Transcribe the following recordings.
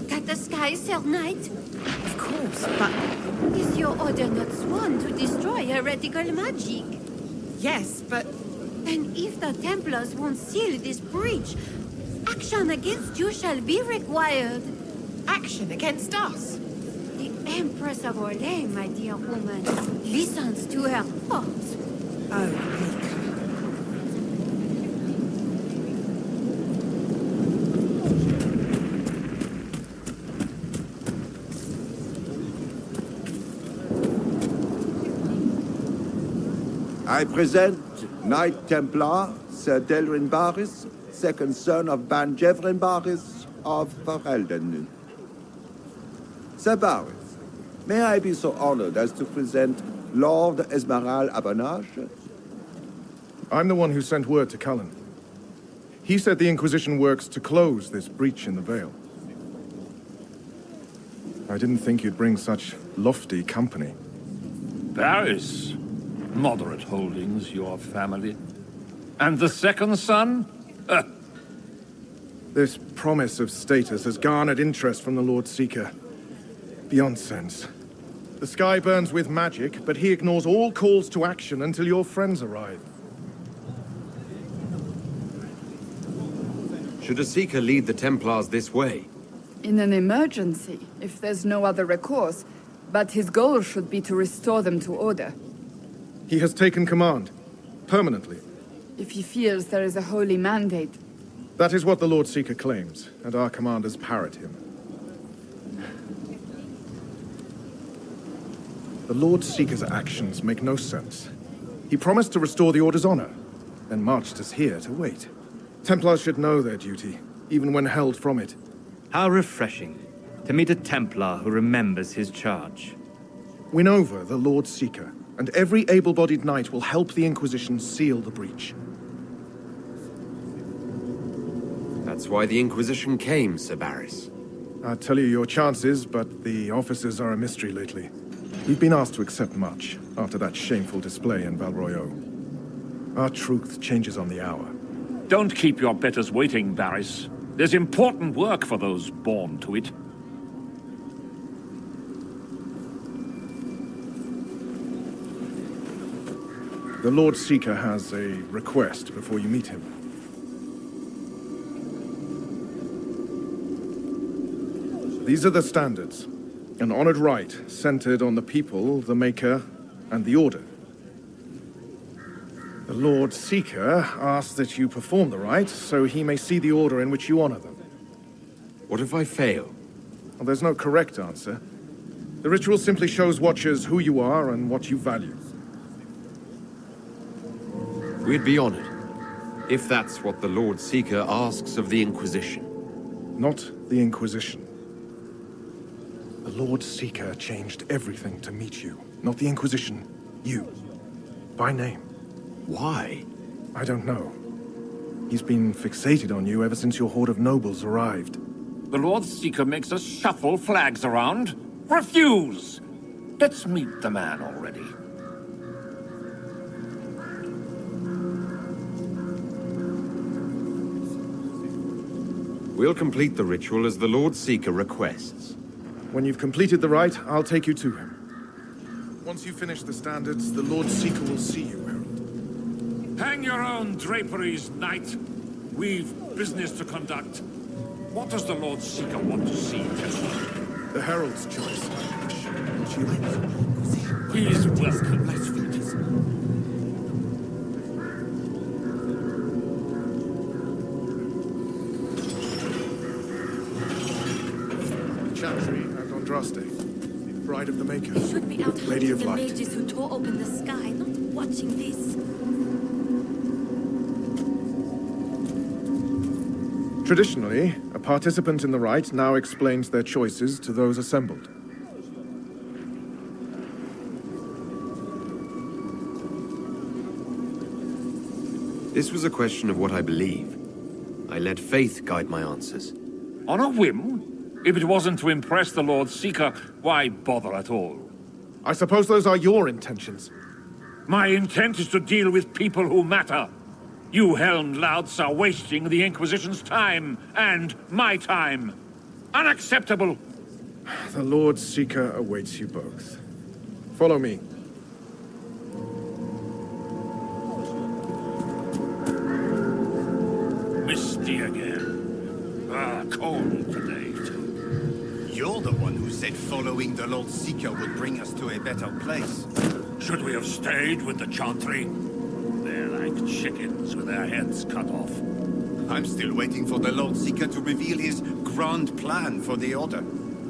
looked at the sky, Sir Knight? Of course, but... Is your order not sworn to destroy heretical magic? Yes, but... And if the Templars won't seal this breach, action against you shall be required. Action against us? The Empress of Orlais, my dear woman, listens to her thoughts. Oh, Mika. I present Knight Templar Sir Delrin Barris, second son of Ban Jevrin Barris of Ferelden. Sir Barris, may I be so honored as to present Lord Esmeralda Abonage? I'm the one who sent word to Cullen. He said the Inquisition works to close this breach in the Vale. I didn't think you'd bring such lofty company. Paris. Moderate holdings, your family. And the second son? This promise of status has garnered interest from the Lord Seeker. Beyond sense. The sky burns with magic, but he ignores all calls to action until your friends arrive. Should a Seeker lead the Templars this way? In an emergency, if there's no other recourse, but his goal should be to restore them to order. He has taken command. Permanently. If he feels there is a holy mandate. That is what the Lord Seeker claims, and our commanders parrot him. The Lord Seeker's actions make no sense. He promised to restore the Order's honor, then marched us here to wait. Templars should know their duty, even when held from it. How refreshing, to meet a Templar who remembers his charge. Win over the Lord Seeker, and every able-bodied knight will help the Inquisition seal the breach. That's why the Inquisition came, Sir Barris. I'd tell you your chances, but the officers are a mystery lately. We've been asked to accept much, after that shameful display in Val Royeaux. Our truth changes on the hour. Don't keep your betters waiting, Barris. There's important work for those born to it. The Lord Seeker has a request before you meet him. These are the standards. An honored right, centered on the people, the Maker, and the Order. The Lord Seeker asks that you perform the rite, so he may see the order in which you honor them. What if I fail? Well, there's no correct answer. The ritual simply shows Watchers who you are and what you value. We'd be honored, if that's what the Lord Seeker asks of the Inquisition. Not the Inquisition. The Lord Seeker changed everything to meet you. Not the Inquisition. You. By name. Why? I don't know. He's been fixated on you ever since your horde of nobles arrived. The Lord Seeker makes us shuffle flags around. Refuse! Let's meet the man already. We'll complete the ritual as the Lord Seeker requests. When you've completed the rite, I'll take you to him. Once you finish the standards, the Lord Seeker will see you, Herald. Hang your own draperies, knight. We've business to conduct. What does the Lord Seeker want to see? The Herald's choice. He is welcome. Chantry and Andraste, Bride of the Maker, You should be out Lady hunting of the Light. mages who tore open the sky, not watching this. Traditionally, a participant in the rite now explains their choices to those assembled. This was a question of what I believe. I let faith guide my answers. On a whim? If it wasn't to impress the Lord Seeker, why bother at all? I suppose those are your intentions. My intent is to deal with people who matter. You helmed louts are wasting the Inquisition's time, and my time. Unacceptable! The Lord Seeker awaits you both. Follow me. Misty again. Cold today, too. You're the one who said following the Lord Seeker would bring us to a better place. Should we have stayed with the Chantry? They're like chickens with their heads cut off. I'm still waiting for the Lord Seeker to reveal his grand plan for the Order.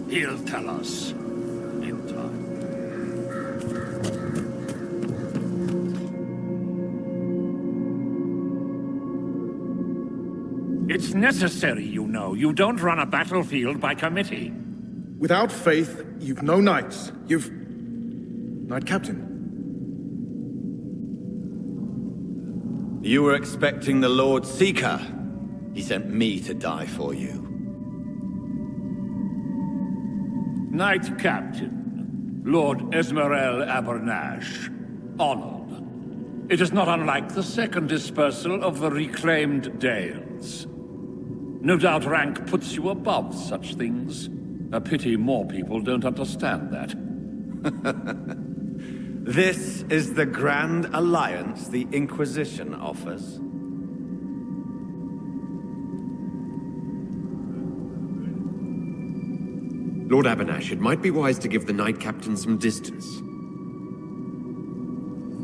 He'll tell us. In time. It's necessary, you know. You don't run a battlefield by committee. Without faith, you've no knights. You've... Knight Captain. You were expecting the Lord Seeker. He sent me to die for you. Knight Captain, Lord Esmerel Abernash. Honored. It is not unlike the second dispersal of the reclaimed Dales. No doubt rank puts you above such things. A pity more people don't understand that. This is the grand alliance the Inquisition offers. Lord Abernash, it might be wise to give the Knight Captain some distance.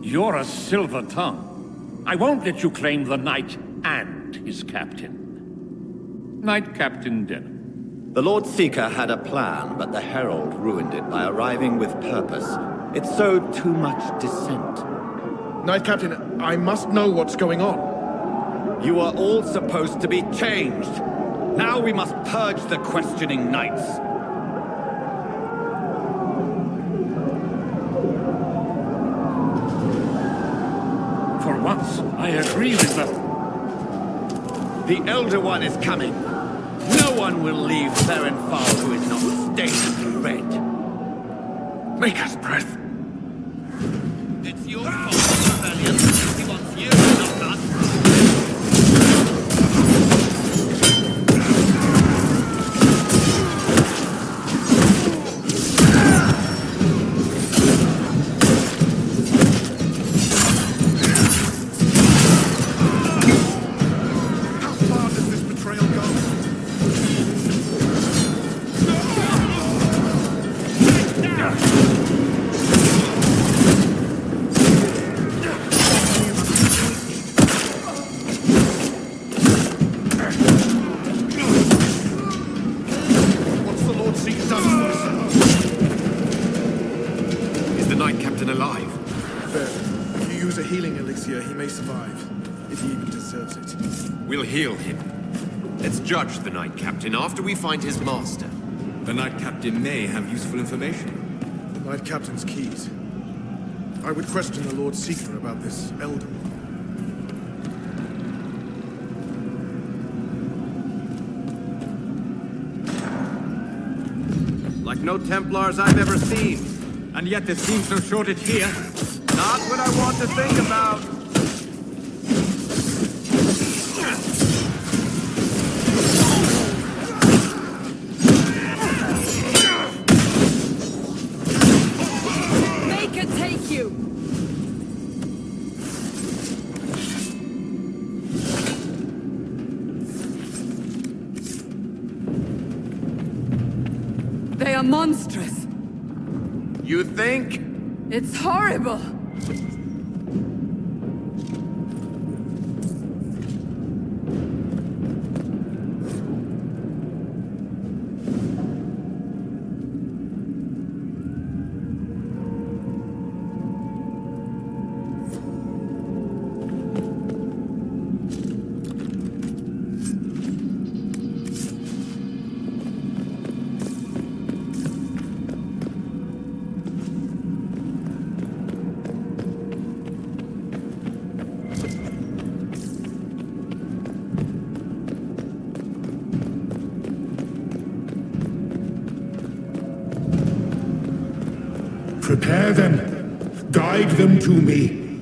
You're a silver tongue. I won't let you claim the knight and his captain. Knight Captain Denham. The Lord Seeker had a plan, but the Herald ruined it by arriving with purpose. It sowed too much dissent. Knight Captain, I must know what's going on. You are all supposed to be changed. Now we must purge the questioning knights. For once, I agree with them. The Elder One is coming. No one will leave Therenfall who is not stained red. Make us breath. It's your fault, rebellion. He wants you, not us. How far does this betrayal go? What's the Lord Seeker done for us? Is the Knight Captain alive? Fair. If you use a healing elixir, he may survive. If he even deserves it. We'll heal him. Let's judge the Knight Captain after we find his master. The Knight Captain may have useful information. The Knight Captain's keys. I would question the Lord Seeker about this Elder One. Like no Templars I've ever seen. And yet there seems no shortage here. Not what I want to think about. Make it take you! They are monstrous. You think? It's horrible. Prepare them. Guide them to me.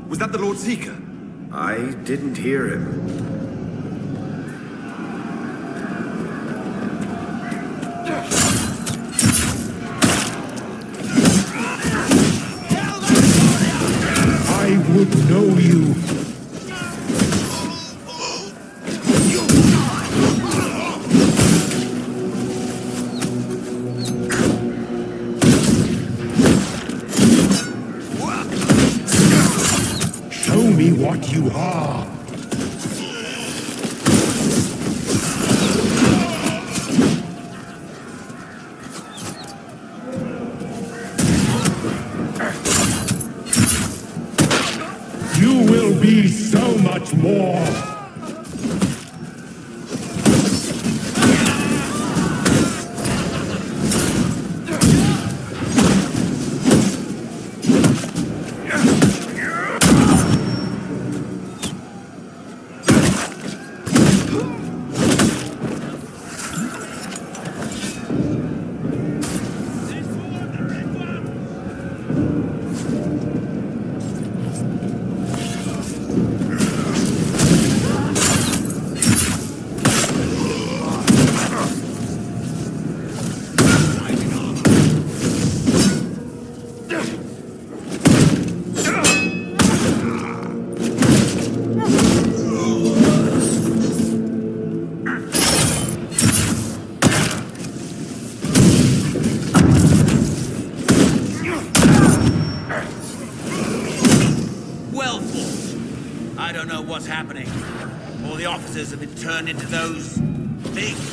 Was that the Lord Seeker? I didn't hear him. would know you. Show me what you are. You will be so much more. Well fought. I don't know what's happening. All the officers have been turned into those things.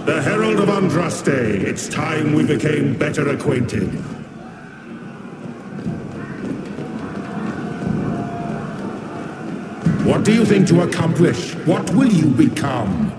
The Herald of Andraste, it's time we became better acquainted. What do you think to accomplish? What will you become?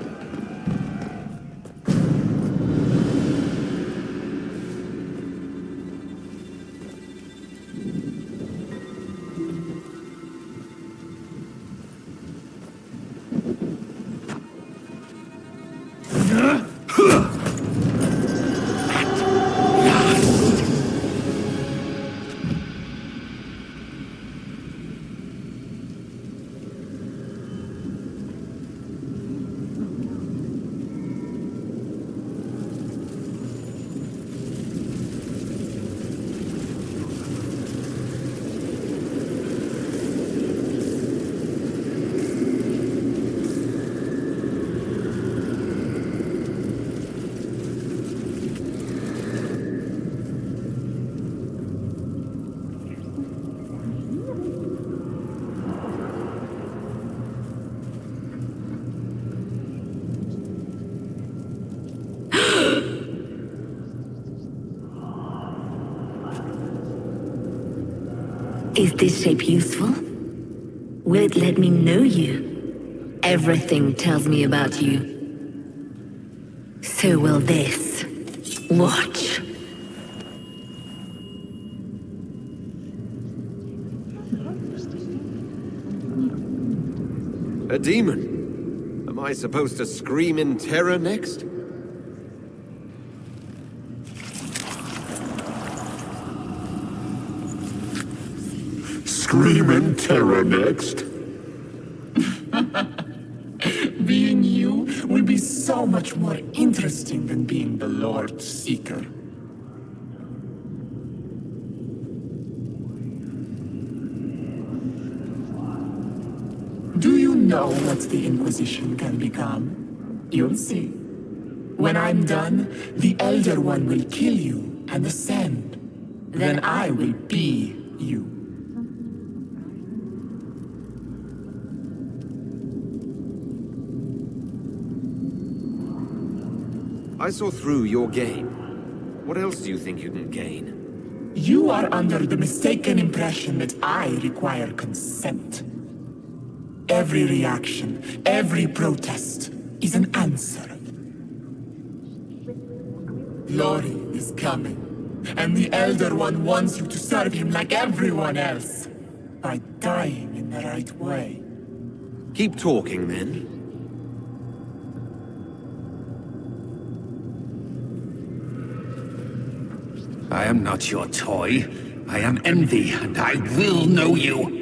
Is this shape useful? Will it let me know you? Everything tells me about you. So will this. Watch. A demon? Am I supposed to scream in terror next? Scream in terror next? Being you will be so much more interesting than being the Lord Seeker. Do you know what the Inquisition can become? You'll see. When I'm done, the Elder One will kill you and ascend. Then I will be you. I saw through your game. What else do you think you can gain? You are under the mistaken impression that I require consent. Every reaction, every protest is an answer. Lori is coming, and the Elder One wants you to serve him like everyone else, by dying in the right way. Keep talking, then. I am not your toy. I am Envy, and I will know you.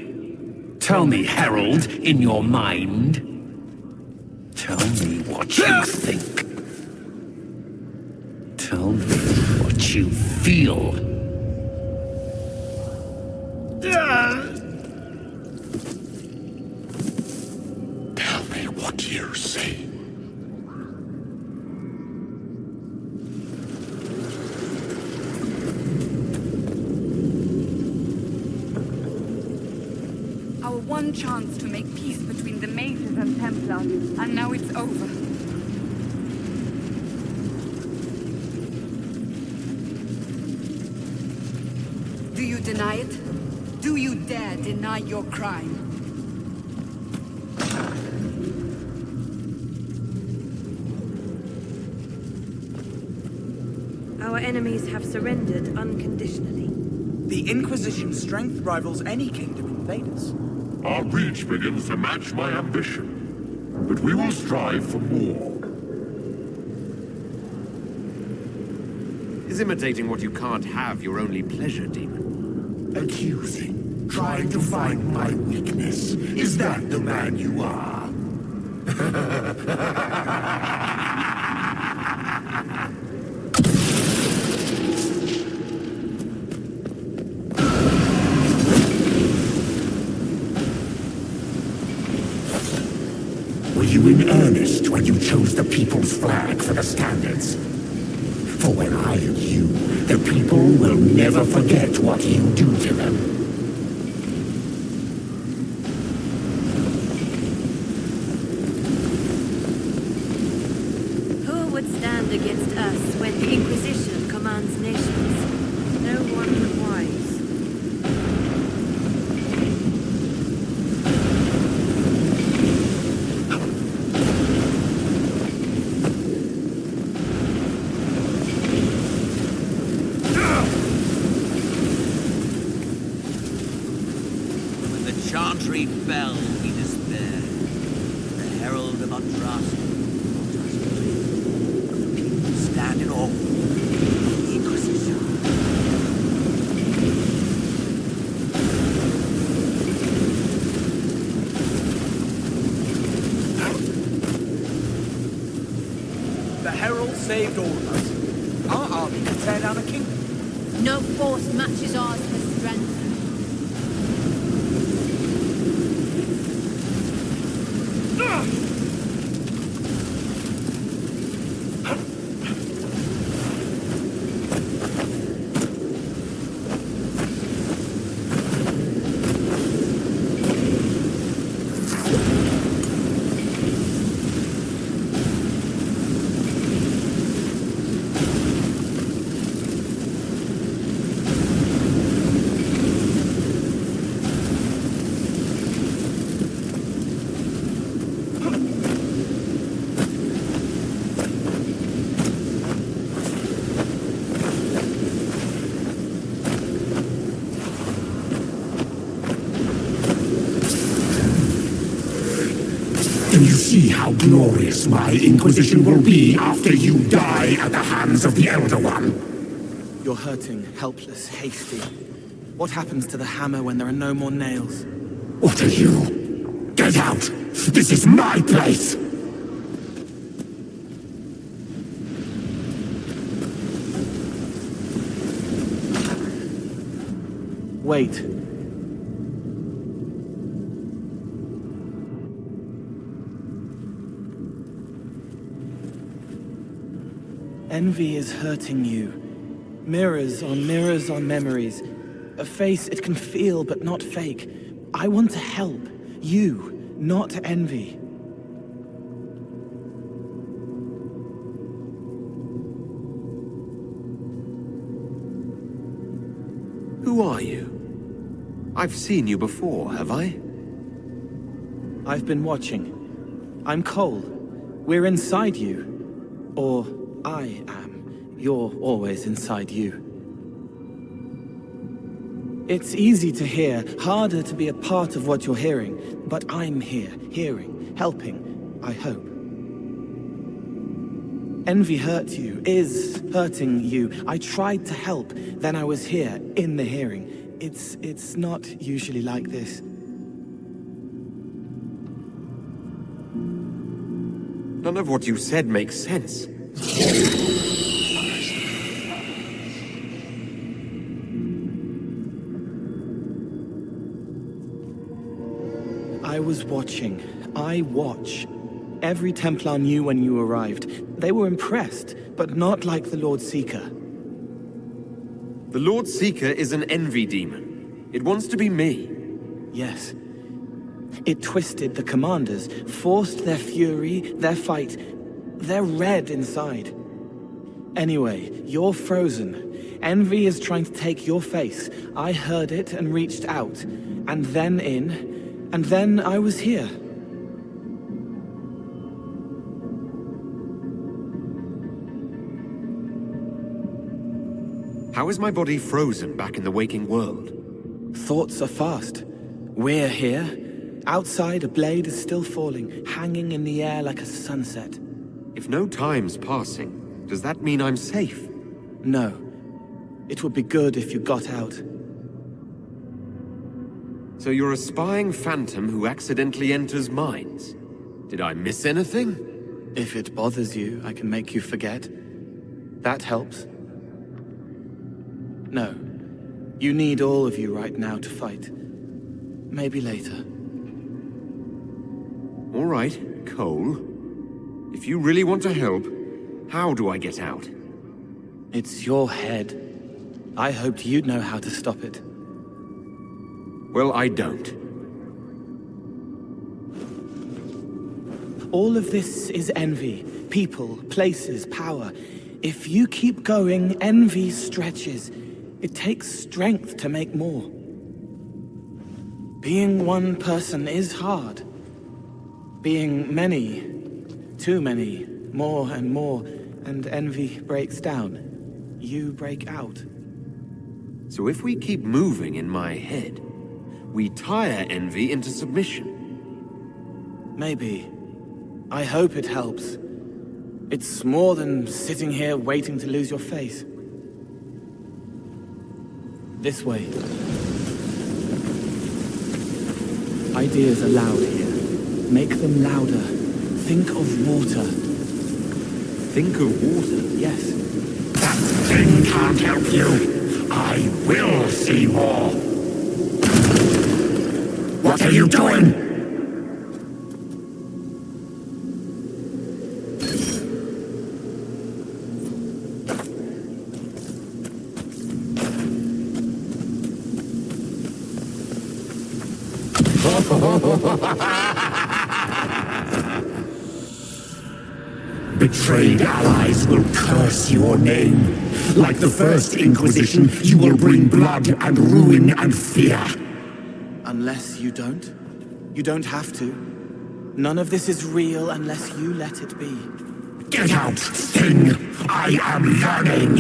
Tell me, Herald, in your mind. Tell me what you think. Tell me what you feel. Tell me what you see. Our one chance to make peace between the mages and Templars, and now it's over. Do you deny it? Do you dare deny your crime? Our enemies have surrendered unconditionally. The Inquisition's strength rivals any kingdom in Thedas. Our reach begins to match my ambition, but we will strive for more. Is imitating what you can't have your only pleasure, demon? Accusing, trying to find my weakness. Is that the man you are? Were you in earnest when you chose the people's flag for the standards? For when I am you, the people will never forget what you do to them. Who would stand against us when the Inquisition commands nations? No one but wise. Chantry bell we despair. The herald of Andraste brought us to the people stand in awe. The Inquisition. The herald saved all of us. Our army can tear down a kingdom. No force matches ours for strength. Do you see how glorious my Inquisition will be after you die at the hands of the Elder One? You're hurting, helpless, hasty. What happens to the hammer when there are no more nails? What are you? Get out! This is my place! Wait. Envy is hurting you. Mirrors on memories. A face it can feel but not fake. I want to help. You, not envy. Who are you? I've seen you before, have I? I've been watching. I'm Cole. We're inside you. Or I am. You're always inside you. It's easy to hear, harder to be a part of what you're hearing. But I'm here, hearing, helping, I hope. Envy hurt you, is hurting you. I tried to help, then I was here, in the hearing. It's not usually like this. None of what you said makes sense. I was watching. I watch. Every Templar knew when you arrived. They were impressed, but not like the Lord Seeker. The Lord Seeker is an envy demon. It wants to be me. Yes. It twisted the commanders, forced their fury, their fight. They're red inside. Anyway, you're frozen. Envy is trying to take your face. I heard it and reached out. And then in. And then I was here. How is my body frozen back in the waking world? Thoughts are fast. We're here. Outside, a blade is still falling, hanging in the air like a sunset. If no time's passing, does that mean I'm safe? No. It would be good if you got out. So you're a spying phantom who accidentally enters minds. Did I miss anything? If it bothers you, I can make you forget. That helps. No. You need all of you right now to fight. Maybe later. All right, Cole. If you really want to help, how do I get out? It's your head. I hoped you'd know how to stop it. Well, I don't. All of this is envy. People, places, power. If you keep going, envy stretches. It takes strength to make more. Being one person is hard. Being many, too many, more and more, and envy breaks down. You break out. So if we keep moving in my head, we tire envy into submission. Maybe. I hope it helps. It's more than sitting here waiting to lose your face. This way. Ideas are loud here. Make them louder. Think of water. Think of water? Yes. That thing can't help you. I will see more. What are you doing? Betrayed allies will curse your name. Like the first Inquisition, you will bring blood and ruin and fear. Unless you don't. You don't have to. None of this is real unless you let it be. Get out, thing! I am learning!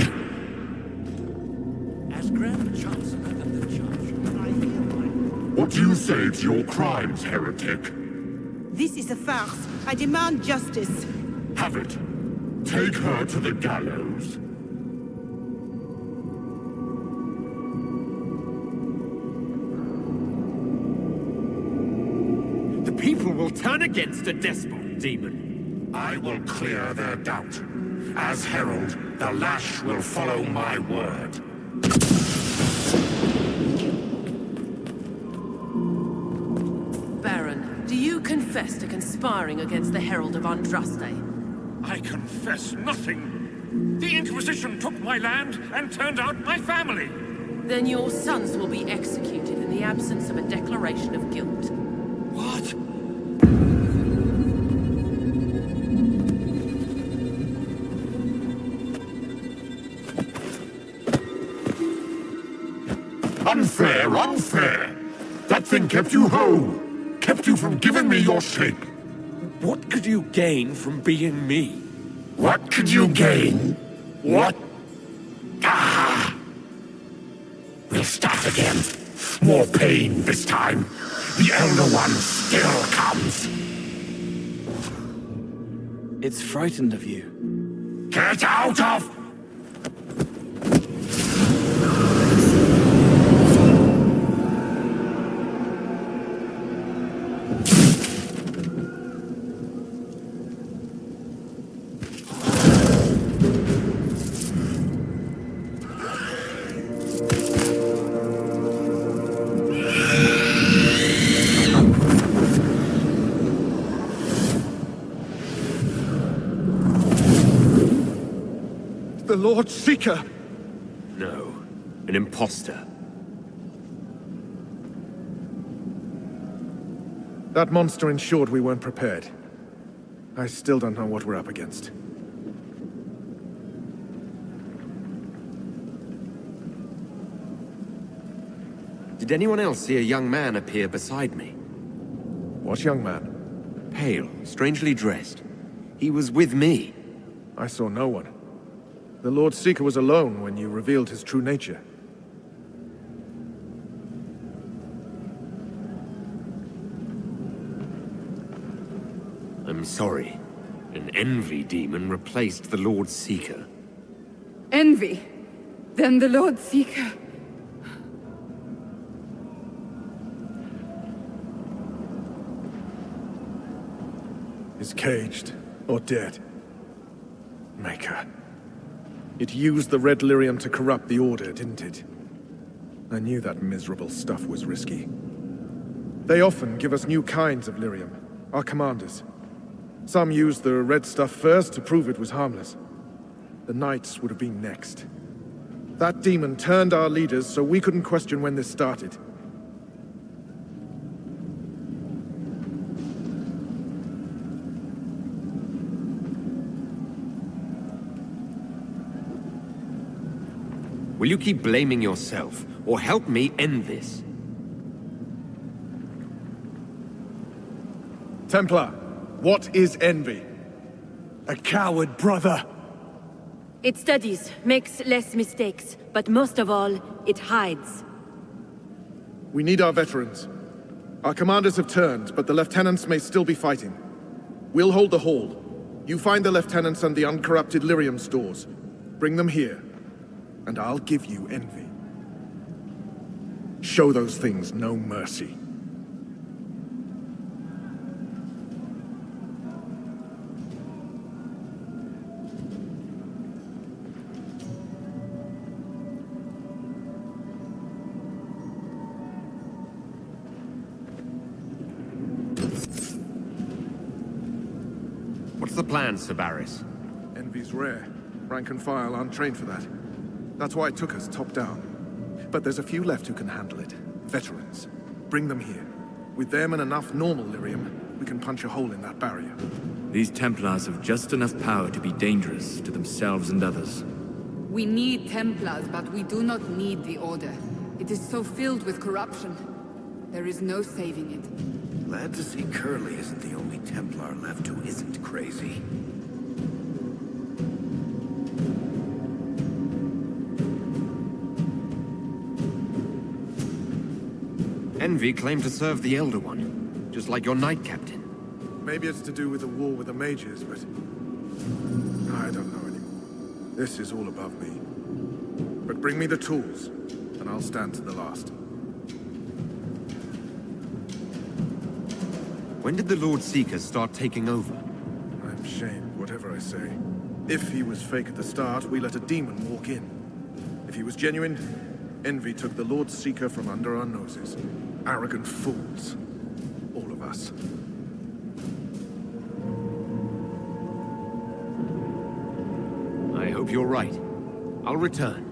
As Grand Chancellor of the Church, I hereby... What do you say to your crimes, heretic? This is a farce. I demand justice. Have it. Take her to the gallows. The people will turn against a despot, demon. I will clear their doubt. As herald, the lash will follow my word. Baron, do you confess to conspiring against the Herald of Andraste? I confess nothing. The Inquisition took my land and turned out my family. Then your sons will be executed in the absence of a declaration of guilt. What? Unfair, unfair! That thing kept you whole! Kept you from giving me your shape! What could you gain from being me? What could you gain? What? Ah! We'll start again. More pain this time. The Elder One still comes. It's frightened of you. Get out of... The Lord Seeker! No, an imposter. That monster ensured we weren't prepared. I still don't know what we're up against. Did anyone else see a young man appear beside me? What young man? Pale, strangely dressed. He was with me. I saw no one. The Lord Seeker was alone when you revealed his true nature. I'm sorry. An envy demon replaced the Lord Seeker. Envy? Then the Lord Seeker. Is caged or dead. Maker. It used the red lyrium to corrupt the Order, didn't it? I knew that miserable stuff was risky. They often give us new kinds of lyrium, our commanders. Some used the red stuff first to prove it was harmless. The Knights would have been next. That demon turned our leaders so we couldn't question when this started. Will you keep blaming yourself, or help me end this? Templar, what is envy? A coward brother. It studies, makes less mistakes, but most of all, it hides. We need our veterans. Our commanders have turned, but the lieutenants may still be fighting. We'll hold the hall. You find the lieutenants and the uncorrupted lyrium stores. Bring them here, and I'll give you envy. Show those things no mercy. What's the plan, Sir Barris? Envy's rare. Rank and file aren't trained for that. That's why it took us top down. But there's a few left who can handle it. Veterans. Bring them here. With them and enough normal lyrium, we can punch a hole in that barrier. These Templars have just enough power to be dangerous to themselves and others. We need Templars, but we do not need the Order. It is so filled with corruption. There is no saving it. Glad to see Curly isn't the only Templar left who isn't crazy. Envy claimed to serve the Elder One, just like your Knight Captain. Maybe it's to do with the war with the mages, but I don't know anymore. This is all above me. But bring me the tools, and I'll stand to the last. When did the Lord Seeker start taking over? I'm shamed, whatever I say. If he was fake at the start, we let a demon walk in. If he was genuine, Envy took the Lord Seeker from under our noses. Arrogant fools. All of us. I hope you're right. I'll return.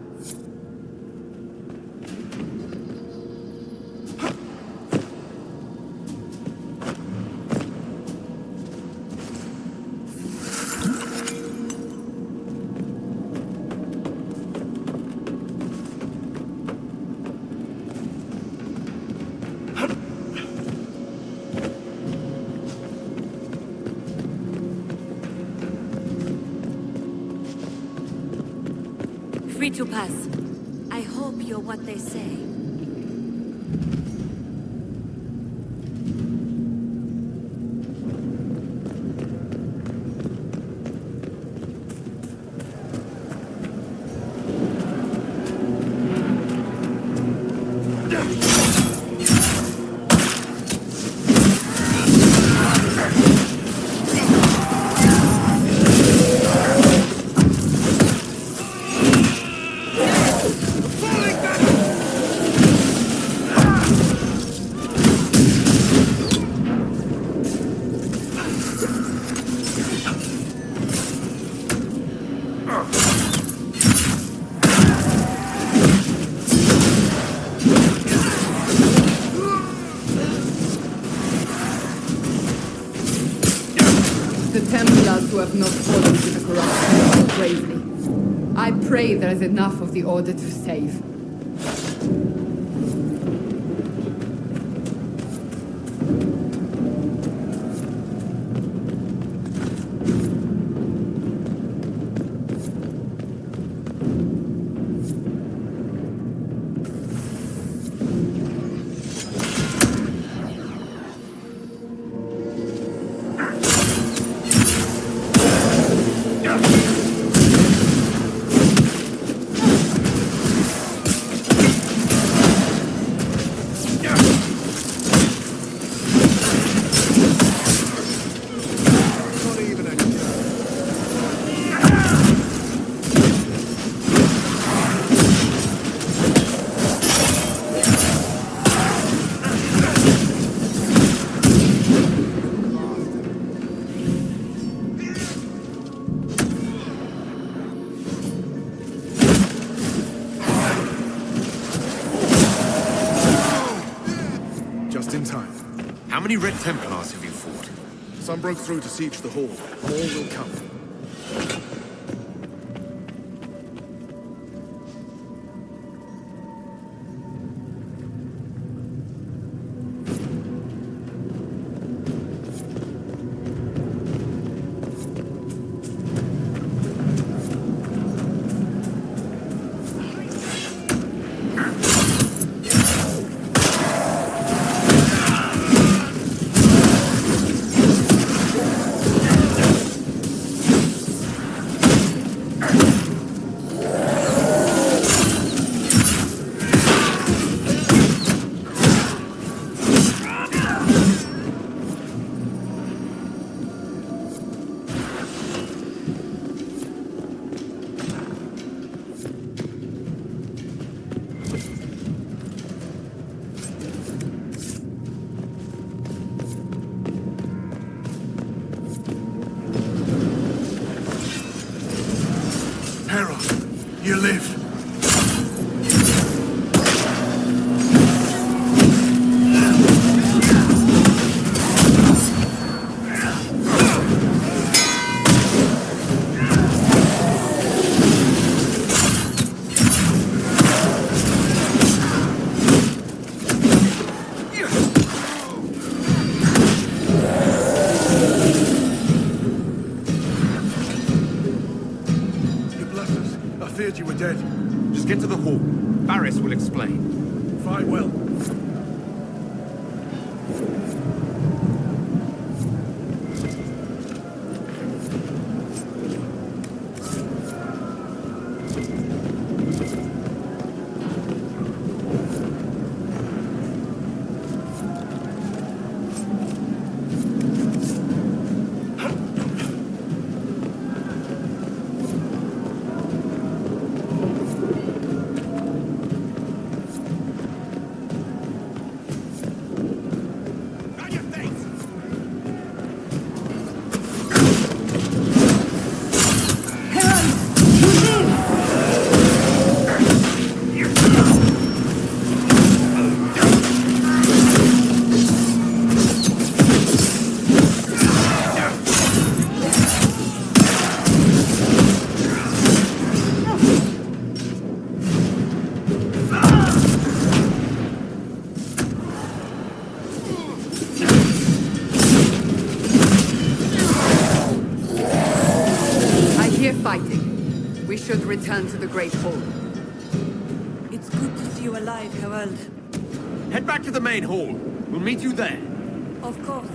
Free to pass. I hope you're what they say. The Templars who have not fallen to the corruption fight bravely. I pray there is enough of the Order to save. Just in time. How many Red Templars have you fought? Some broke through to siege the hall. More will come. You live. You were dead. Just get to the hall. Barris will explain. Fine, well. fighting. We should return to the Great Hall. It's good to see you alive, Herald. Head back to the main hall. We'll meet you there. Of course.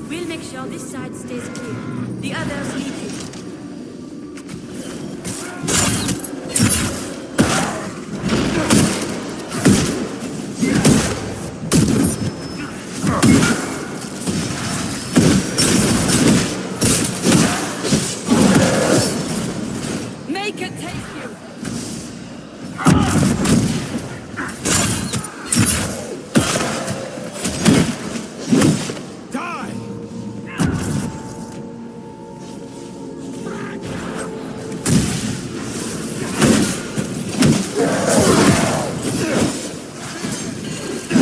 We'll make sure this side stays clear. The others lead you. Make it take you!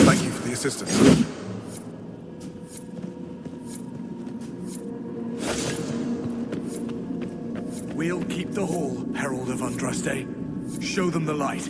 Thank you for the assistance. We'll keep the hall, Herald of Andraste. Show them the light.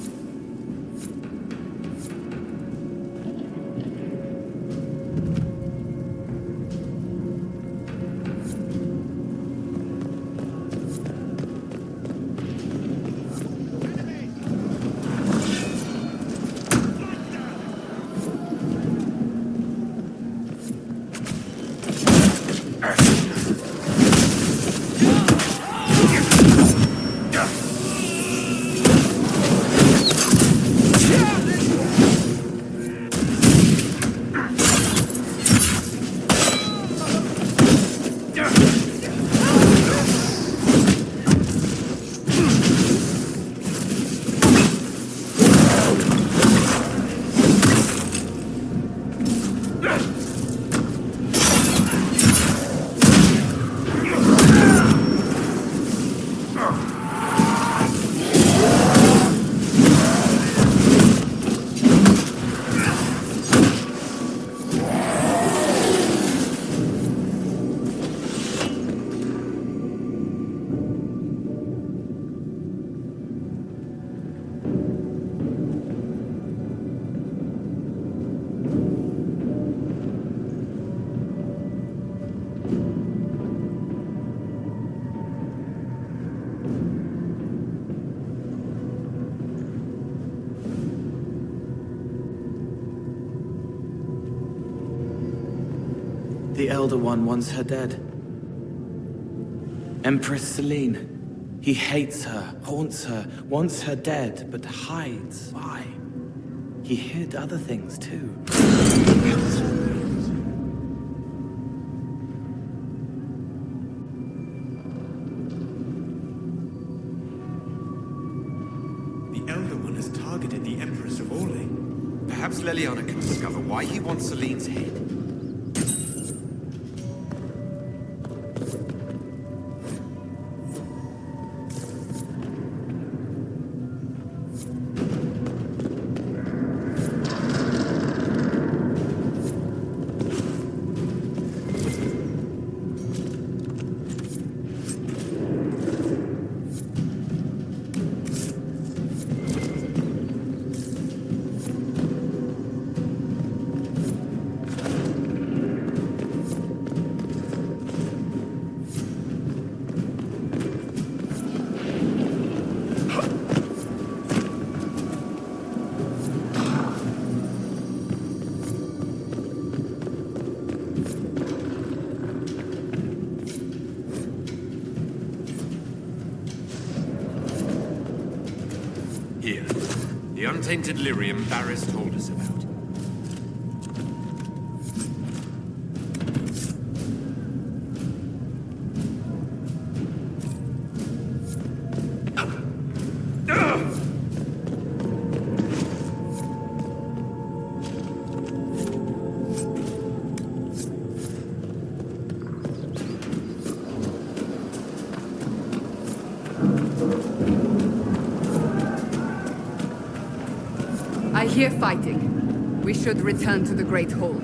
The Elder One wants her dead. Empress Celine. He hates her, haunts her, wants her dead, but hides. Why? He hid other things too. The Elder One has targeted the Empress of Orlais. Perhaps Leliana can discover why he wants Celine's head. Here, the untainted lyrium Barris told us about. here fighting. We should return to the Great Hall.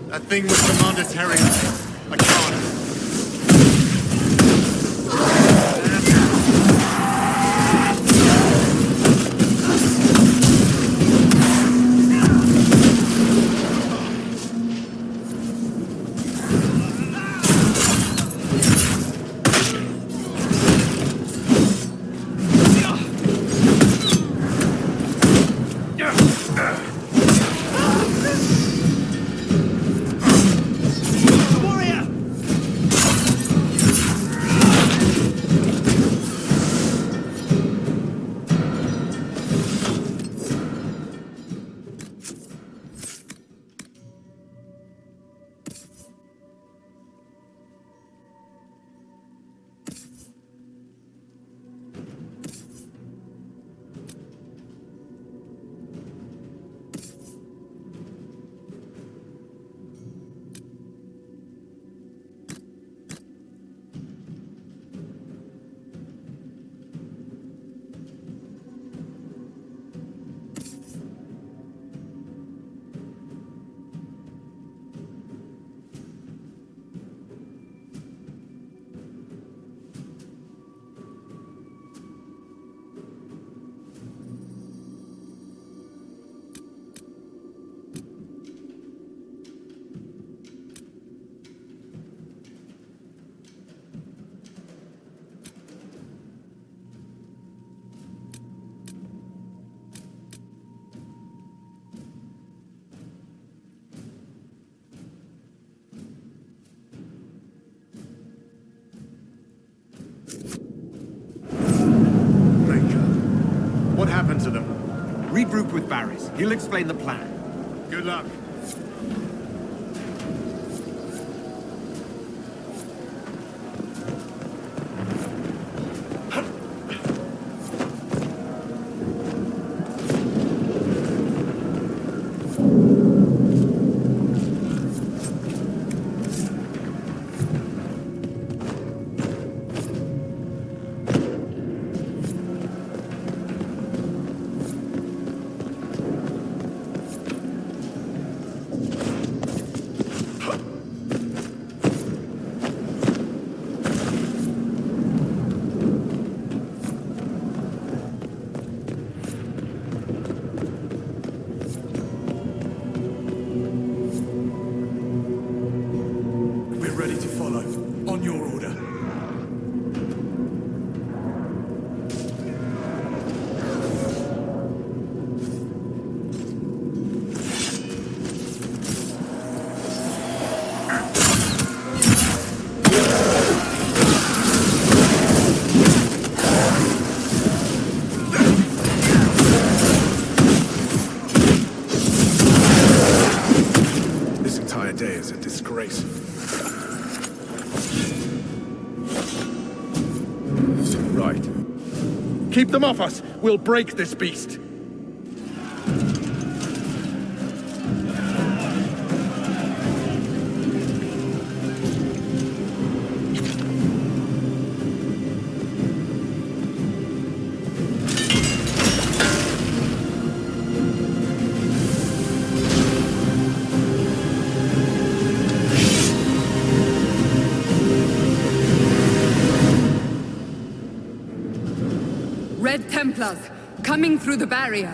That thing was Commander Terry. I can't. What happened to them? Regroup with Barris. He'll explain the plan. Good luck. keep them off us, we'll break this beast. Red Templars, coming through the barrier.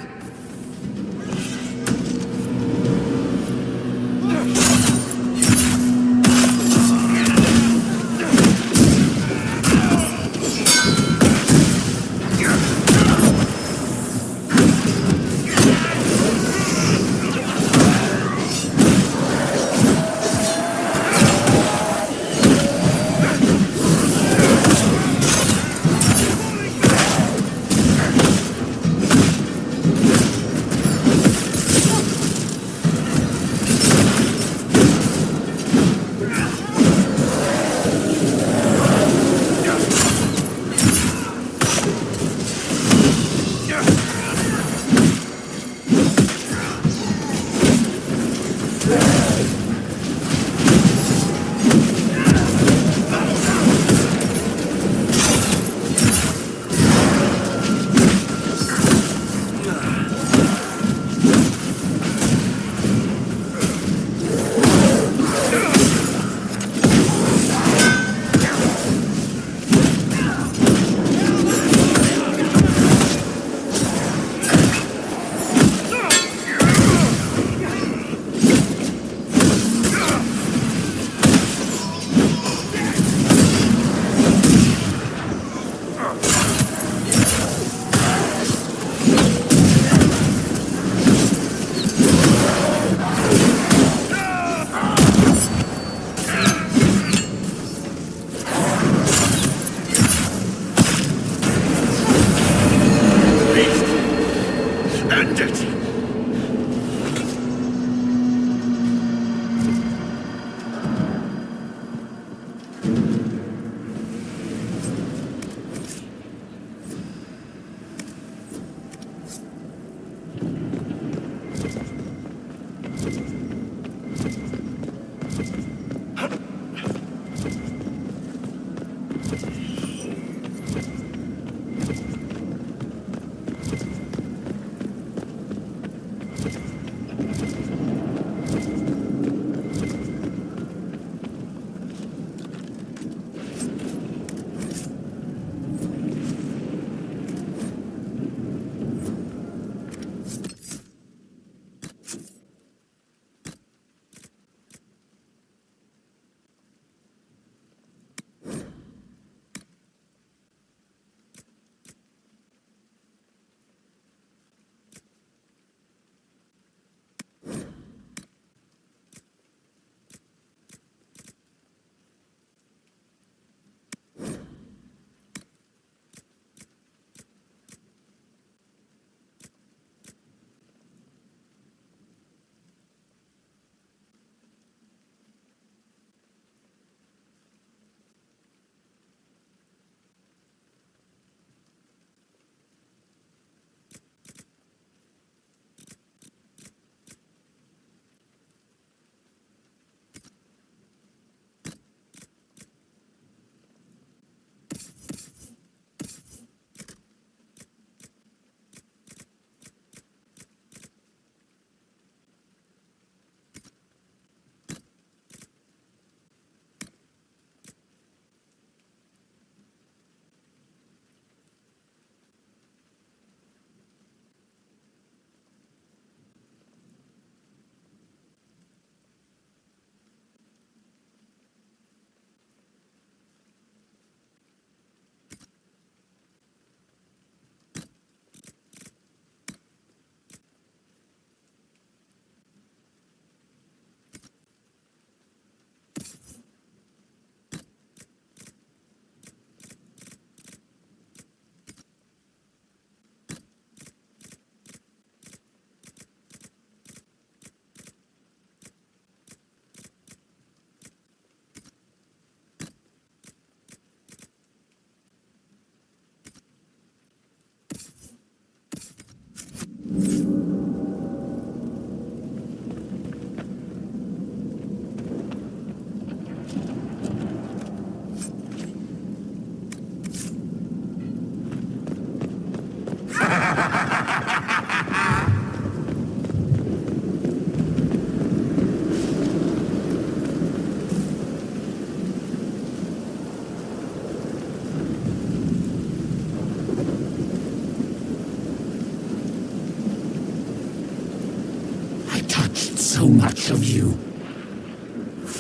so much of you.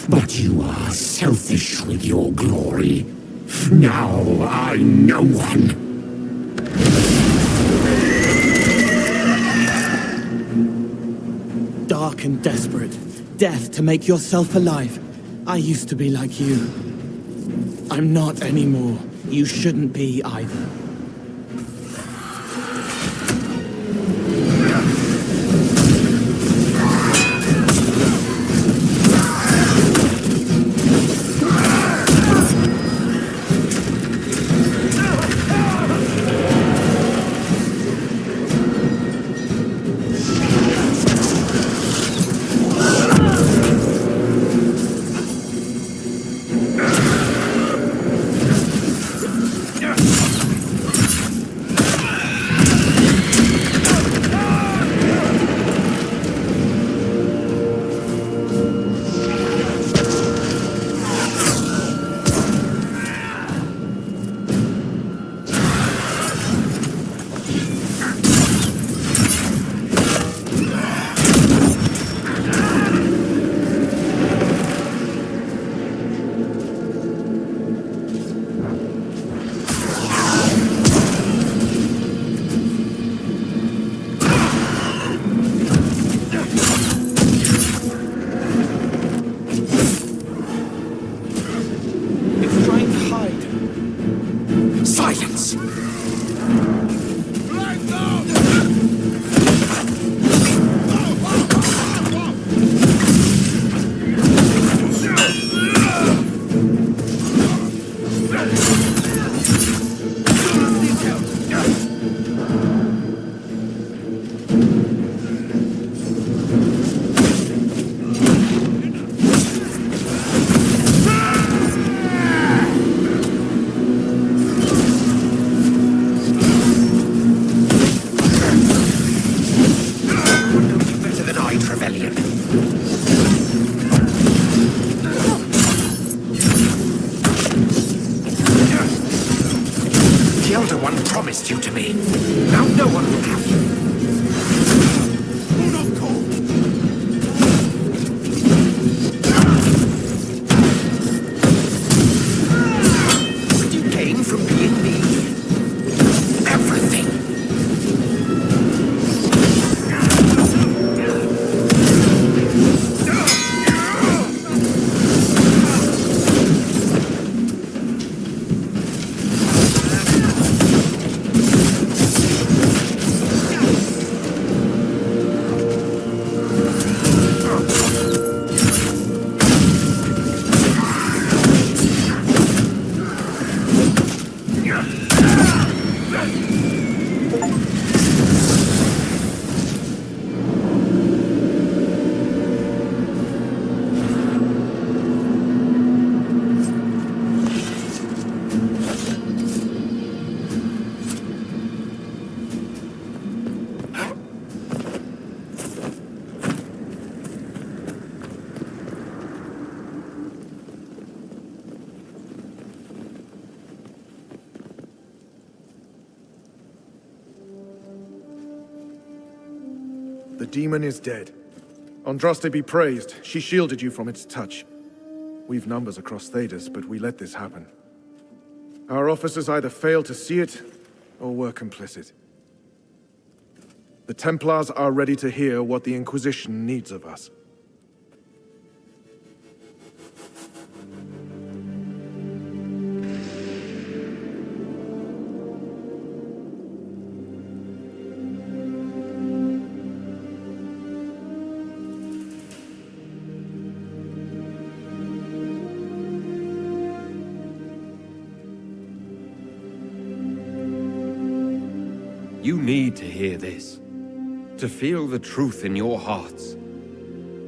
But you are selfish with your glory. Now I know one. Dark and desperate. Death to make yourself alive. I used to be like you. I'm not anymore. You shouldn't be either. You to me. Now no one will have you. What did you gain from being me? Everything. The demon is dead. Andraste be praised. She shielded you from its touch. We've numbers across Thedas, but we let this happen. Our officers either failed to see it, or were complicit. The Templars are ready to hear what the Inquisition needs of us. You need to hear this, to feel the truth in your hearts.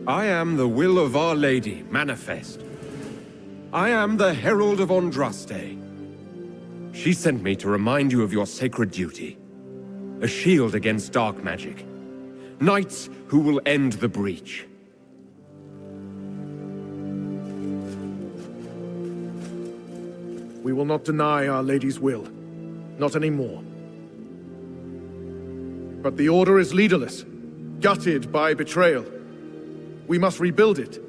I am the will of Our Lady, manifest. I am the Herald of Andraste. She sent me to remind you of your sacred duty. A shield against dark magic. Knights who will end the breach. We will not deny Our Lady's will. Not anymore. But the Order is leaderless, gutted by betrayal. We must rebuild it.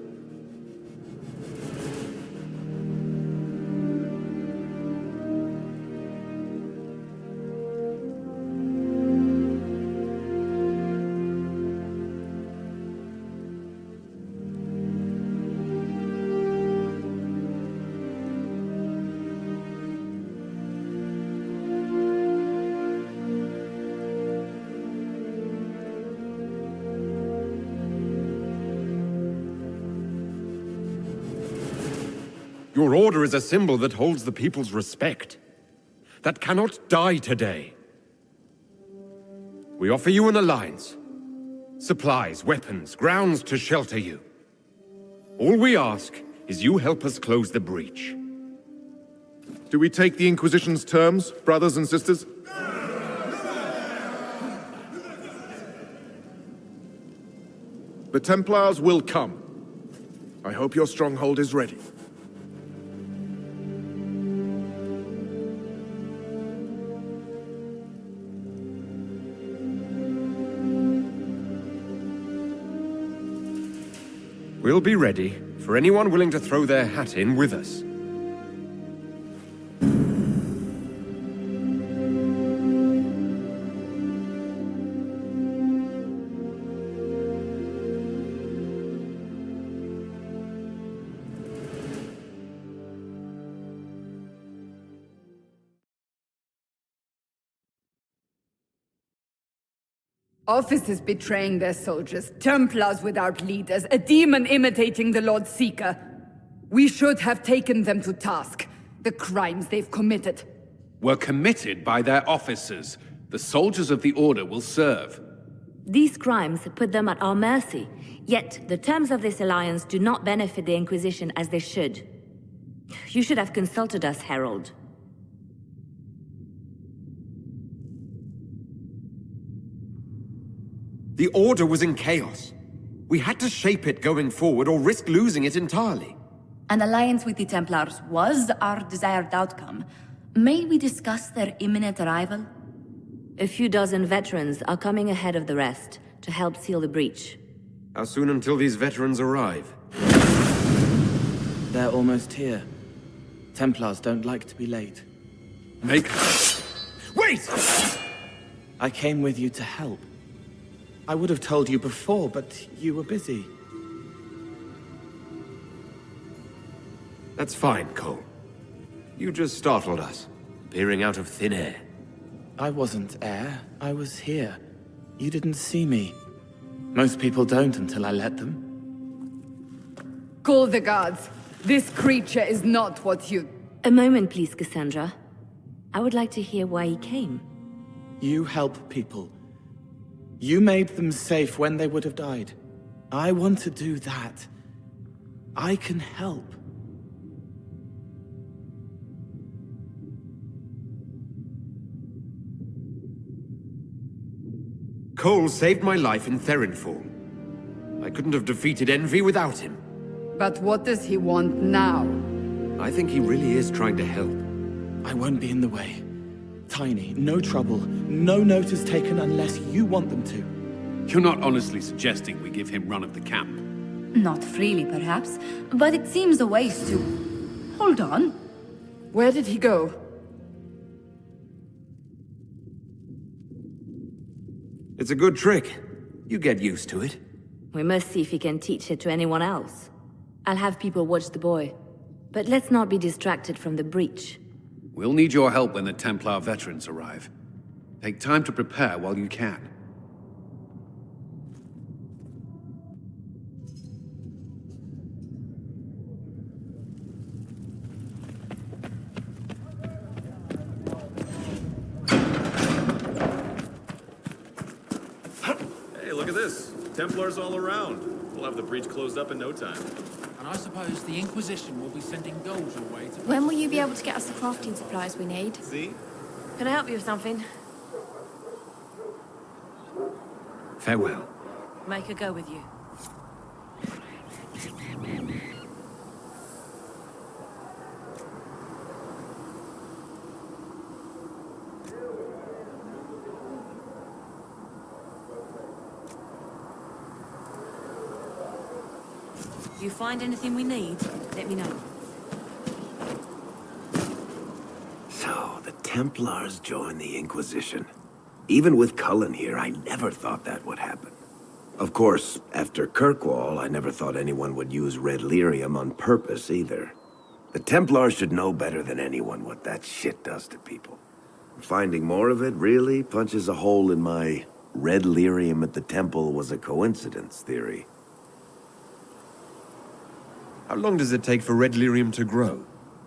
Your order is a symbol that holds the people's respect. That cannot die today. We offer you an alliance. Supplies, weapons, grounds to shelter you. All we ask is you help us close the breach. Do we take the Inquisition's terms, brothers and sisters? The Templars will come. I hope your stronghold is ready. We'll be ready for anyone willing to throw their hat in with us. Officers betraying their soldiers, Templars without leaders, a demon imitating the Lord Seeker. We should have taken them to task. The crimes they've committed. Were committed by their officers. The soldiers of the Order will serve. These crimes put them at our mercy, yet the terms of this alliance do not benefit the Inquisition as they should. You should have consulted us, Herald. The Order was in chaos. We had to shape it going forward or risk losing it entirely. An alliance with the Templars was our desired outcome. May we discuss their imminent arrival? A few dozen veterans are coming ahead of the rest to help seal the breach. How soon until these veterans arrive? They're almost here. Templars don't like to be late. Wait! I came with you to help. I would have told you before, but you were busy. That's fine, Cole. You just startled us, appearing out of thin air. I wasn't air. I was here. You didn't see me. Most people don't until I let them. Call the guards. This creature is not what you... A moment, please, Cassandra. I would like to hear why he came. You help people. You made them safe when they would have died. I want to do that. I can help. Cole saved my life in Therinfall. I couldn't have defeated Envy without him. But what does he want now? I think he really is trying to help. I won't be in the way. Tiny, no trouble, no notice taken unless you want them to. You're not honestly suggesting we give him run of the camp? Not freely, perhaps, but it seems a waste to... Hold on. Where did he go? It's a good trick. You get used to it. We must see if he can teach it to anyone else. I'll have people watch the boy. But let's not be distracted from the breach. We'll need your help when the Templar veterans arrive. Take time to prepare while you can. Hey, look at this. Templars all around. We'll have the breach closed up in no time. And I suppose the Inquisition will be sending gold your way to... When will you be able to get us the crafting supplies we need? See? Can I help you with something? Farewell. Make a go with you. You find anything we need, let me know. So, the Templars joined the Inquisition. Even with Cullen here, I never thought that would happen. Of course, after Kirkwall, I never thought anyone would use red lyrium on purpose either. The Templars should know better than anyone what that shit does to people. Finding more of it really punches a hole in my red lyrium at the temple was a coincidence theory. How long does it take for red lyrium to grow?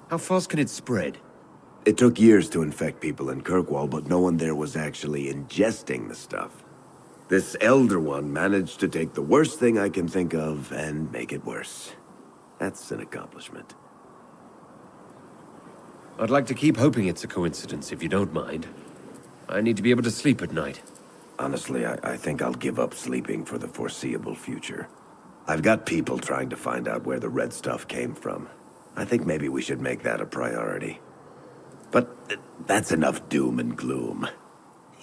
How fast can it spread? It took years to infect people in Kirkwall, but no one there was actually ingesting the stuff. This Elder One managed to take the worst thing I can think of and make it worse. That's an accomplishment. I'd like to keep hoping it's a coincidence, if you don't mind. I need to be able to sleep at night. Honestly, I think I'll give up sleeping for the foreseeable future. I've got people trying to find out where the red stuff came from. I think maybe we should make that a priority. But that's enough doom and gloom.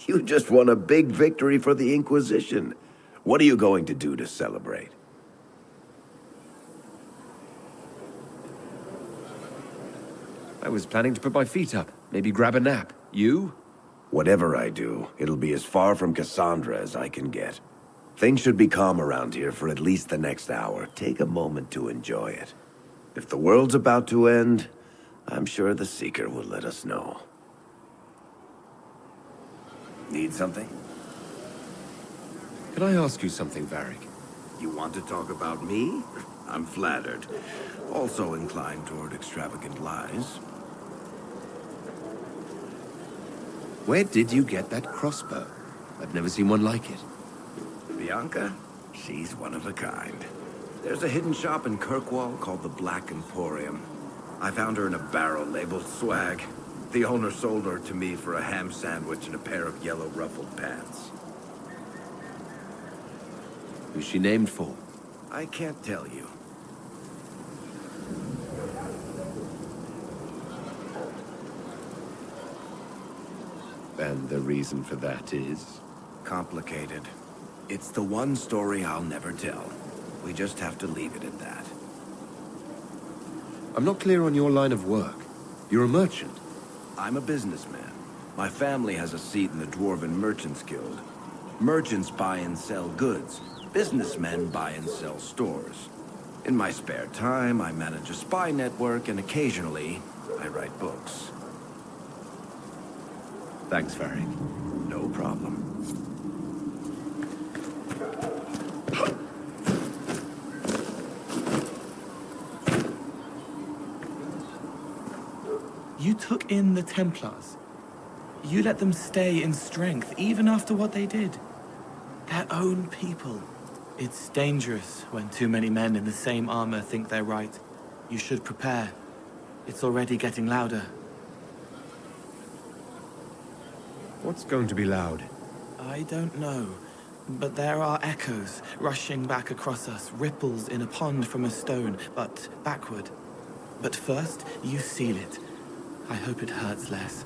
You just won a big victory for the Inquisition. What are you going to do to celebrate? I was planning to put my feet up, maybe grab a nap. You? Whatever I do, it'll be as far from Cassandra as I can get. Things should be calm around here for at least the next hour. Take a moment to enjoy it. If the world's about to end, I'm sure the Seeker will let us know. Need something? Can I ask you something, Varric? You want to talk about me? I'm flattered. Also inclined toward extravagant lies. Where did you get that crossbow? I've never seen one like it. Bianca? She's one of a kind. There's a hidden shop in Kirkwall called the Black Emporium. I found her in a barrel labeled swag. The owner sold her to me for a ham sandwich and a pair of yellow ruffled pants. Who's she named for? I can't tell you. And the reason for that is? Complicated. It's the one story I'll never tell. We just have to leave it at that. I'm not clear on your line of work. You're a merchant. I'm a businessman. My family has a seat in the Dwarven Merchants Guild. Merchants buy and sell goods. Businessmen buy and sell stores. In my spare time, I manage a spy network, and occasionally, I write books. Thanks, Varric. No problem. You took in the Templars. You let them stay in strength, even after what they did. Their own people. It's dangerous when too many men in the same armor think they're right. You should prepare. It's already getting louder. What's going to be loud? I don't know, but there are echoes rushing back across us, ripples in a pond from a stone, but backward. But first, you seal it. I hope it hurts less.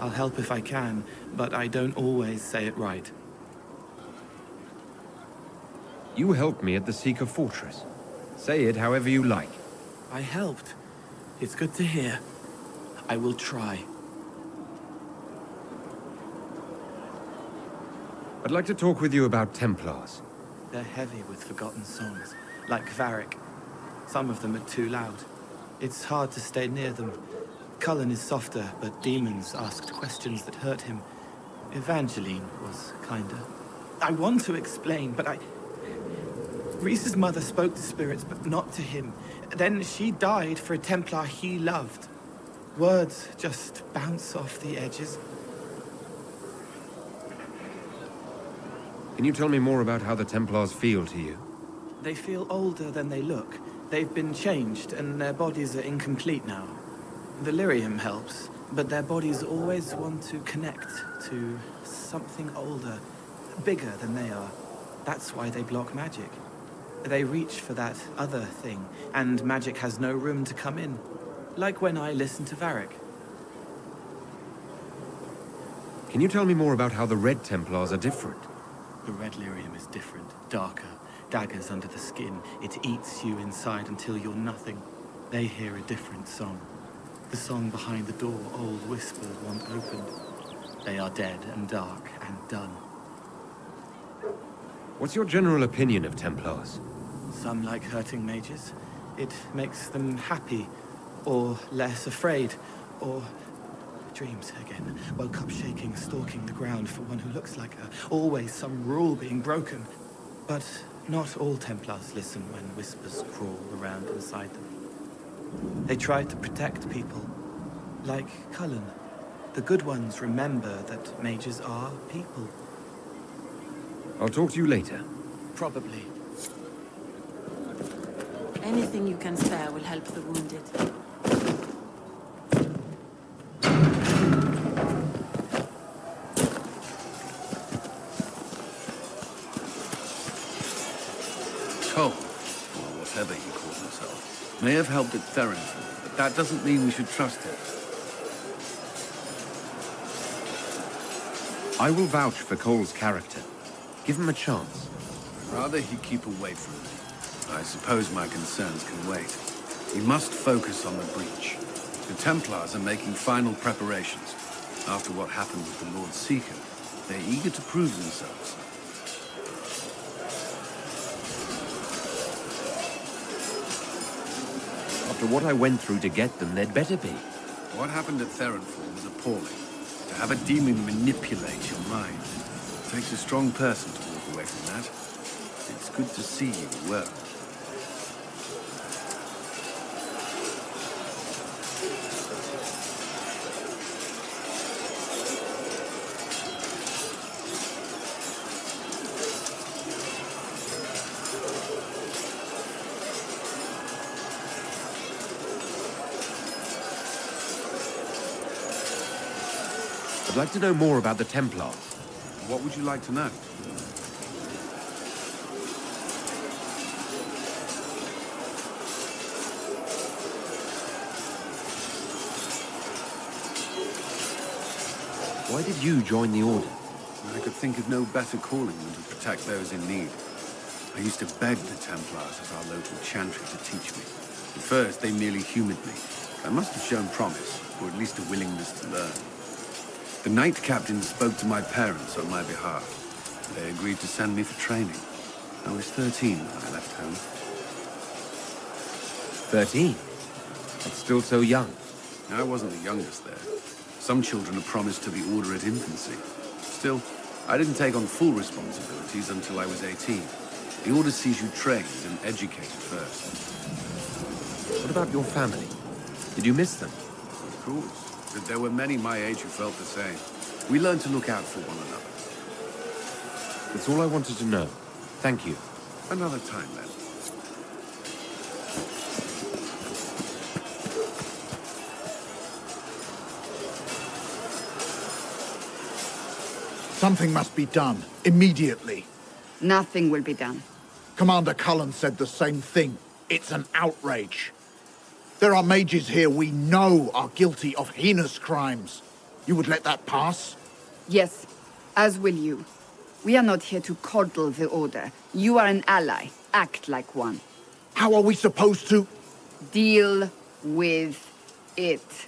I'll help if I can, but I don't always say it right. You helped me at the Seeker Fortress. Say it however you like. I helped. It's good to hear. I will try. I'd like to talk with you about Templars. They're heavy with forgotten songs, like Varric. Some of them are too loud. It's hard to stay near them. Cullen is softer, but demons asked questions that hurt him. Evangeline was kinder. I want to explain, but Reese's mother spoke to spirits, but not to him. Then she died for a Templar he loved. Words just bounce off the edges. Can you tell me more about how the Templars feel to you? They feel older than they look. They've been changed, and their bodies are incomplete now. The lyrium helps, but their bodies always want to connect to something older, bigger than they are. That's why they block magic. They reach for that other thing, and magic has no room to come in. Like when I listen to Varric. Can you tell me more about how the Red Templars are different? The red lyrium is different, darker. daggers under the skin. It eats you inside until you're nothing. They hear a different song. The song behind the door old whispered want opened. They are dead and dark and done. What's your general opinion of Templars? Some like hurting mages. It makes them happy, or less afraid, or dreams again. Woke up shaking, stalking the ground for one who looks like her. Always some rule being broken. But not all Templars listen when whispers crawl around inside them. They try to protect people, like Cullen. The good ones remember that mages are people. I'll talk to you later. Probably. Anything you can spare will help the wounded. Cole, or whatever he calls himself, may have helped at Therenfall, but that doesn't mean we should trust him. I will vouch for Cole's character. Give him a chance. Rather he keep away from me. I suppose my concerns can wait. We must focus on the breach. The Templars are making final preparations. After what happened with the Lord Seeker, they're eager to prove themselves. After what I went through to get them, they'd better be. What happened at Therenfall was appalling. To have a demon manipulate your mind. It takes a strong person to walk away from that. It's good to see you well. I'd like to know more about the Templars. What would you like to know? Why did you join the Order? I could think of no better calling than to protect those in need. I used to beg the Templars at our local chantry to teach me. At first, they merely humored me. I must have shown promise, or at least a willingness to learn. The Knight Captain spoke to my parents on my behalf. They agreed to send me for training. I was 13 when I left home. 13? That's still so young. I wasn't the youngest there. Some children are promised to the Order at infancy. Still, I didn't take on full responsibilities until I was 18. The Order sees you trained and educated first. What about your family? Did you miss them? Of course. But there were many my age who felt the same. We learned to look out for one another. That's all I wanted to know. Thank you. Another time, then. Something must be done, immediately. Nothing will be done. Commander Cullen said the same thing. It's an outrage. There are mages here we know are guilty of heinous crimes. You would let that pass? Yes, as will you. We are not here to coddle the Order. You are an ally. Act like one. How are we supposed to? Deal with it.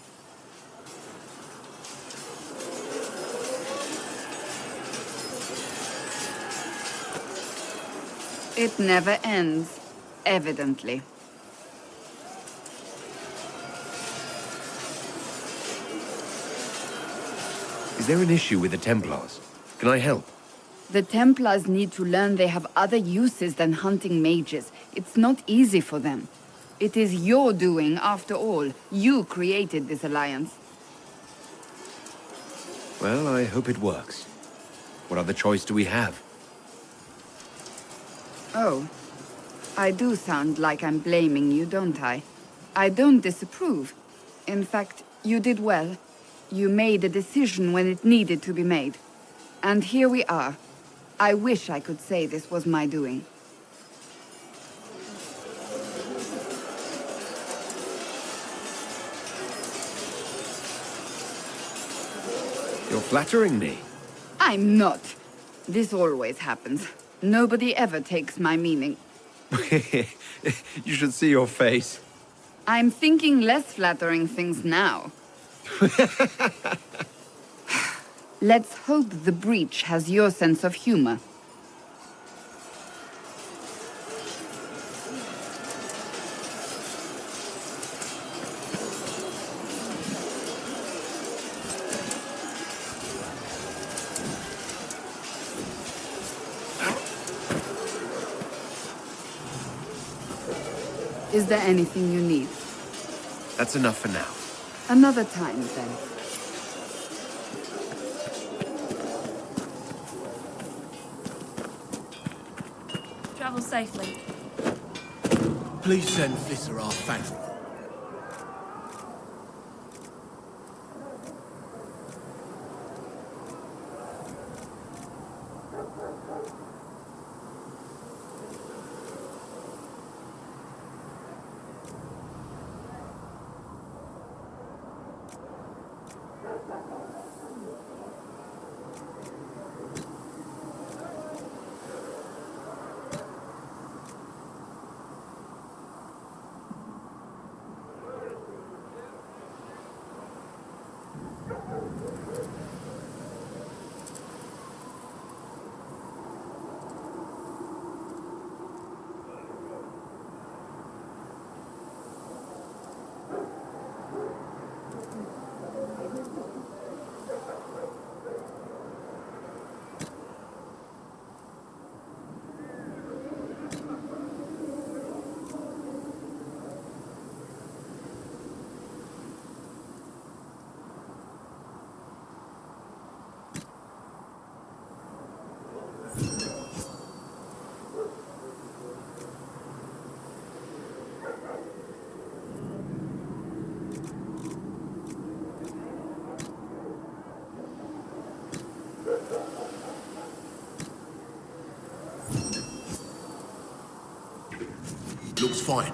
It never ends, evidently. Is there an issue with the Templars? Can I help? The Templars need to learn they have other uses than hunting mages. It's not easy for them. It is your doing, after all. You created this alliance. Well, I hope it works. What other choice do we have? Oh. I do sound like I'm blaming you, don't I? I don't disapprove. In fact, you did well. You made a decision when it needed to be made. And here we are. I wish I could say this was my doing. You're flattering me. I'm not. This always happens. Nobody ever takes my meaning. You should see your face. I'm thinking less flattering things now. Let's hope the breach has your sense of humor. Is there anything you need? That's enough for now. Another time, then. Travel safely. Please send Visser our thanks. Looks fine.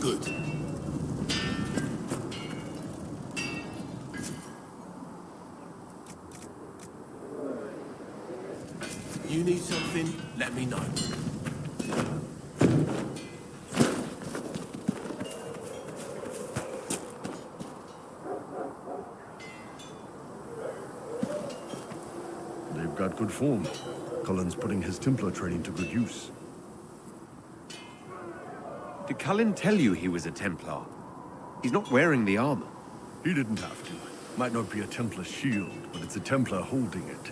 Good. You need something, let me know. They've got good form. Cullen's putting his Templar training to good use. Did Cullen tell you he was a Templar? He's not wearing the armor. He didn't have to. Might not be a Templar shield, but it's a Templar holding it.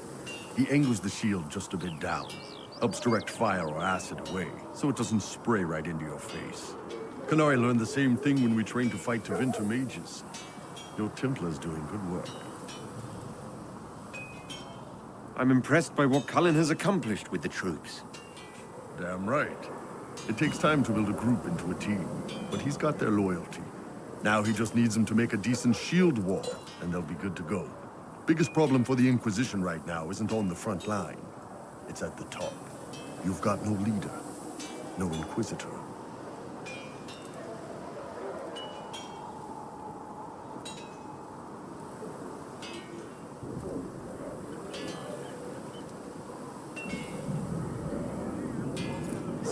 He angles the shield just a bit down. Helps direct fire or acid away, so it doesn't spray right into your face. Kanari learned the same thing when we trained to fight Tevinter mages. Your Templar's doing good work. I'm impressed by what Cullen has accomplished with the troops. Damn right. It takes time to build a group into a team, but he's got their loyalty. Now he just needs them to make a decent shield wall, and they'll be good to go. Biggest problem for the Inquisition right now isn't on the front line. It's at the top. You've got no leader, no Inquisitor.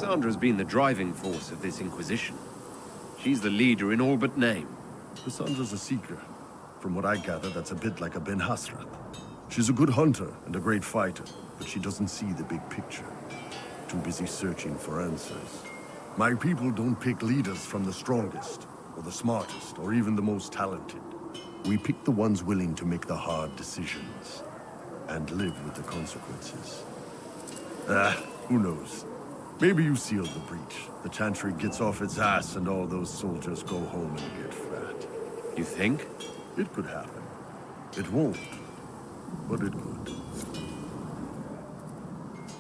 Cassandra's been the driving force of this Inquisition. She's the leader in all but name. Cassandra's a seeker. From what I gather, that's a bit like a Ben Hasrat. She's a good hunter and a great fighter, but she doesn't see the big picture. Too busy searching for answers. My people don't pick leaders from the strongest, or the smartest, or even the most talented. We pick the ones willing to make the hard decisions, and live with the consequences. Who knows? Maybe you sealed the breach. The Chantry gets off its ass and all those soldiers go home and get fat. You think? It could happen. It won't, but it could.